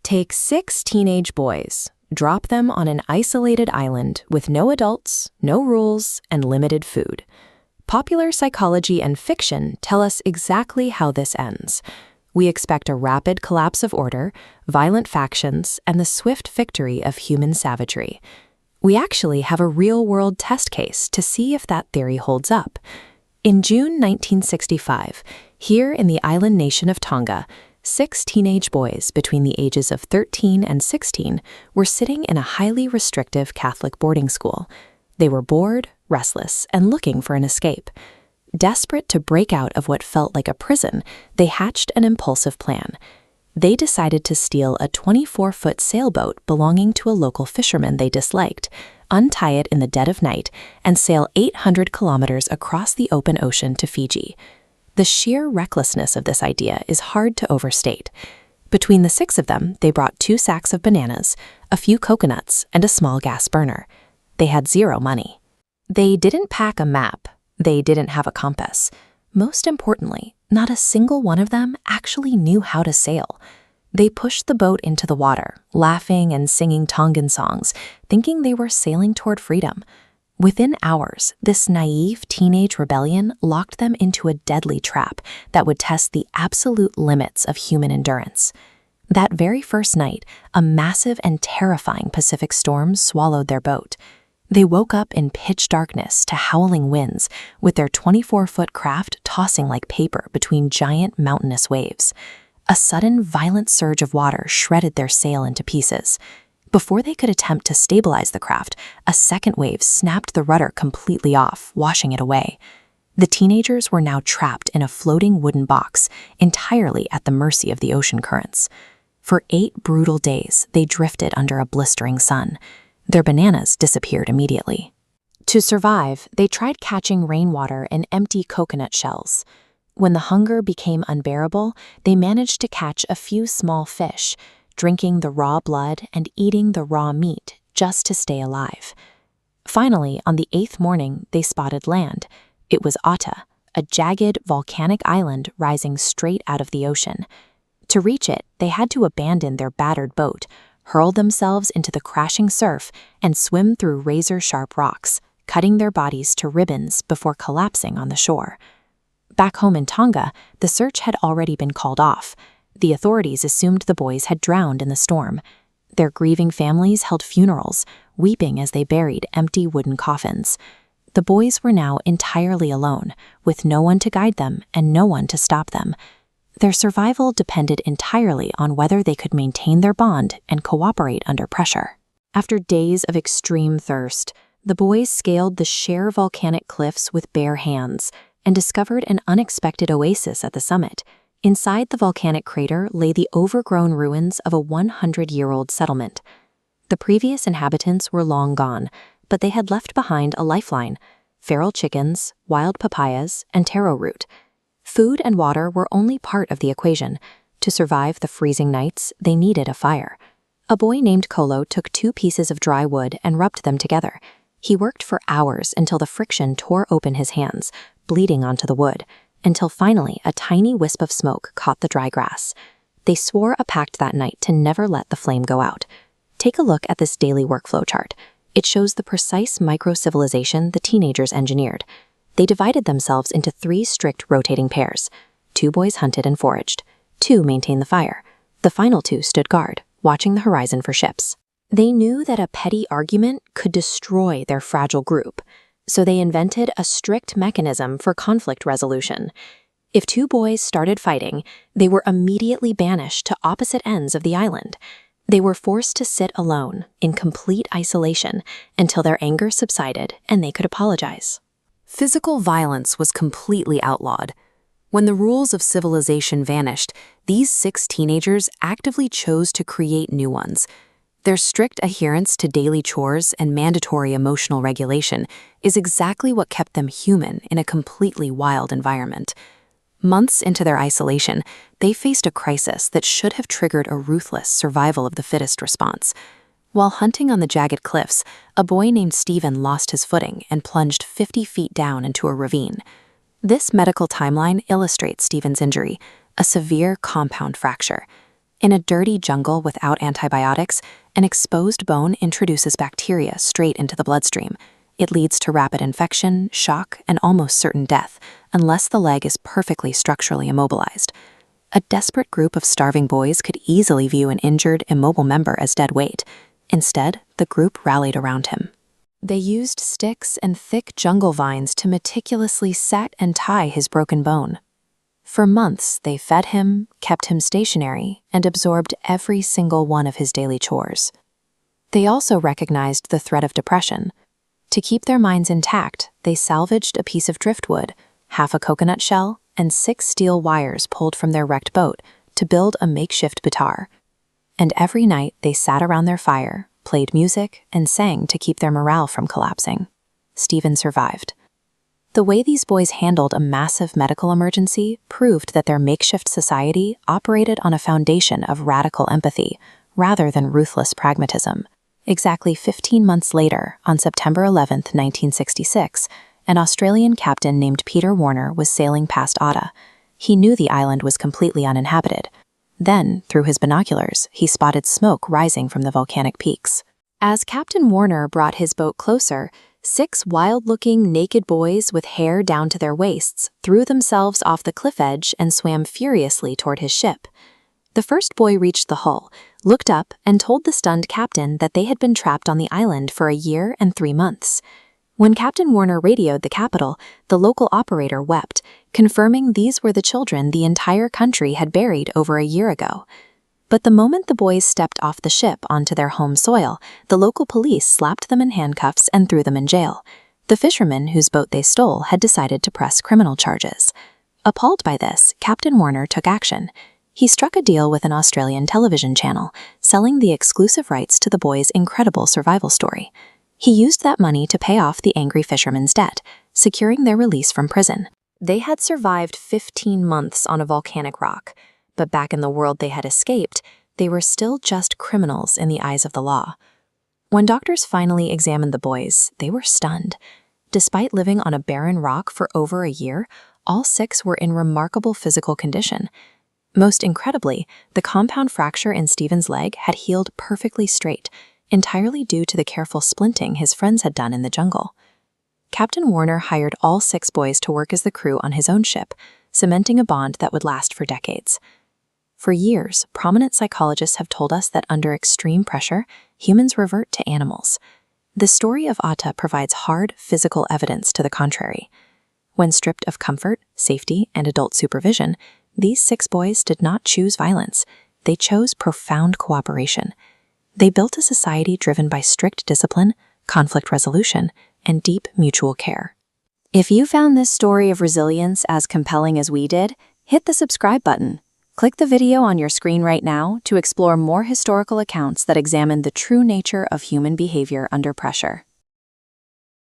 Take 6 teenage boys, drop them on an isolated island with no adults, no rules, and limited food. Popular psychology and fiction tell us exactly how this ends. We expect a rapid collapse of order, violent factions, and the swift victory of human savagery. We actually have a real-world test case to see if that theory holds up. In June 1965, here in the island nation of Tonga, 6 teenage boys between the ages of 13 and 16 were sitting in a highly restrictive Catholic boarding school. They were bored, restless, and looking for an escape. Desperate to break out of what felt like a prison, they hatched an impulsive plan. They decided to steal a 24-foot sailboat belonging to a local fisherman they disliked, untie it in the dead of night, and sail 800 kilometers across the open ocean to Fiji. The sheer recklessness of this idea is hard to overstate. Between the 6 of them, they brought 2 sacks of bananas, a few coconuts, and a small gas burner. They had 0 money. They didn't pack a map. They didn't have a compass. Most importantly, not a single one of them actually knew how to sail. They pushed the boat into the water, laughing and singing Tongan songs, thinking they were sailing toward freedom. Within hours, this naive teenage rebellion locked them into a deadly trap that would test the absolute limits of human endurance. That very first night, a massive and terrifying Pacific storm swallowed their boat. They woke up in pitch darkness to howling winds, with their 24-foot craft tossing like paper between giant mountainous waves. A sudden, violent surge of water shredded their sail into pieces. Before they could attempt to stabilize the craft, a second wave snapped the rudder completely off, washing it away. The teenagers were now trapped in a floating wooden box, entirely at the mercy of the ocean currents. For 8 brutal days, they drifted under a blistering sun. Their bananas disappeared immediately. To survive, they tried catching rainwater in empty coconut shells. When the hunger became unbearable, they managed to catch a few small fish, drinking the raw blood and eating the raw meat just to stay alive. Finally, on the 8th morning, they spotted land. It was Ata, a jagged volcanic island rising straight out of the ocean. To reach it, they had to abandon their battered boat, hurl themselves into the crashing surf, and swim through razor-sharp rocks, cutting their bodies to ribbons before collapsing on the shore. Back home in Tonga, the search had already been called off. The authorities assumed the boys had drowned in the storm. Their grieving families held funerals, weeping as they buried empty wooden coffins. The boys were now entirely alone, with no one to guide them and no one to stop them. Their survival depended entirely on whether they could maintain their bond and cooperate under pressure. After days of extreme thirst, the boys scaled the sheer volcanic cliffs with bare hands and discovered an unexpected oasis at the summit. Inside the volcanic crater lay the overgrown ruins of a 100-year-old settlement. The previous inhabitants were long gone, but they had left behind a lifeline: feral chickens, wild papayas, and taro root. Food and water were only part of the equation. To survive the freezing nights, they needed a fire. A boy named Kolo took 2 pieces of dry wood and rubbed them together. He worked for hours until the friction tore open his hands, bleeding onto the wood, until finally a tiny wisp of smoke caught the dry grass. They swore a pact that night to never let the flame go out. Take a look at this daily workflow chart. It shows the precise micro-civilization the teenagers engineered. They divided themselves into 3 strict rotating pairs. 2 boys hunted and foraged. 2 maintained the fire. The final 2 stood guard, watching the horizon for ships. They knew that a petty argument could destroy their fragile group, so they invented a strict mechanism for conflict resolution. If 2 boys started fighting, they were immediately banished to opposite ends of the island. They were forced to sit alone, in complete isolation, until their anger subsided and they could apologize. Physical violence was completely outlawed. When the rules of civilization vanished, these 6 teenagers actively chose to create new ones. Their strict adherence to daily chores and mandatory emotional regulation is exactly what kept them human in a completely wild environment. Months into their isolation, they faced a crisis that should have triggered a ruthless survival of the fittest response. While hunting on the jagged cliffs, a boy named Stephen lost his footing and plunged 50 feet down into a ravine. This medical timeline illustrates Stephen's injury, a severe compound fracture. In a dirty jungle without antibiotics, an exposed bone introduces bacteria straight into the bloodstream. It leads to rapid infection, shock, and almost certain death, unless the leg is perfectly structurally immobilized. A desperate group of starving boys could easily view an injured, immobile member as dead weight. Instead, the group rallied around him. They used sticks and thick jungle vines to meticulously set and tie his broken bone. For months, they fed him, kept him stationary, and absorbed every single one of his daily chores. They also recognized the threat of depression. To keep their minds intact, they salvaged a piece of driftwood, half a coconut shell, and 6 steel wires pulled from their wrecked boat to build a makeshift bitar. And every night they sat around their fire, played music, and sang to keep their morale from collapsing. Stephen survived. The way these boys handled a massive medical emergency proved that their makeshift society operated on a foundation of radical empathy rather than ruthless pragmatism. Exactly 15 months later, on September 11, 1966, an Australian captain named Peter Warner was sailing past Atta. He knew the island was completely uninhabited. Then, through his binoculars, he spotted smoke rising from the volcanic peaks. As Captain Warner brought his boat closer, 6 wild-looking, naked boys with hair down to their waists threw themselves off the cliff edge and swam furiously toward his ship. The first boy reached the hull, looked up, and told the stunned captain that they had been trapped on the island for a year and 3 months. When Captain Warner radioed the capital, the local operator wept, confirming these were the children the entire country had buried over a year ago. But the moment the boys stepped off the ship onto their home soil, the local police slapped them in handcuffs and threw them in jail. The fishermen whose boat they stole had decided to press criminal charges. Appalled by this, Captain Warner took action. He struck a deal with an Australian television channel, selling the exclusive rights to the boys' incredible survival story. He used that money to pay off the angry fishermen's debt, securing their release from prison. They had survived 15 months on a volcanic rock, but back in the world they had escaped, they were still just criminals in the eyes of the law. When doctors finally examined the boys, they were stunned. Despite living on a barren rock for over a year, all 6 were in remarkable physical condition. Most incredibly, the compound fracture in Stephen's leg had healed perfectly straight, entirely due to the careful splinting his friends had done in the jungle. Captain Warner hired all 6 boys to work as the crew on his own ship, cementing a bond that would last for decades. For years, prominent psychologists have told us that under extreme pressure, humans revert to animals. The story of Atta provides hard, physical evidence to the contrary. When stripped of comfort, safety, and adult supervision, these 6 boys did not choose violence. They chose profound cooperation. They built a society driven by strict discipline, conflict resolution, and deep mutual care. If you found this story of resilience as compelling as we did, hit the subscribe button. Click the video on your screen right now to explore more historical accounts that examine the true nature of human behavior under pressure.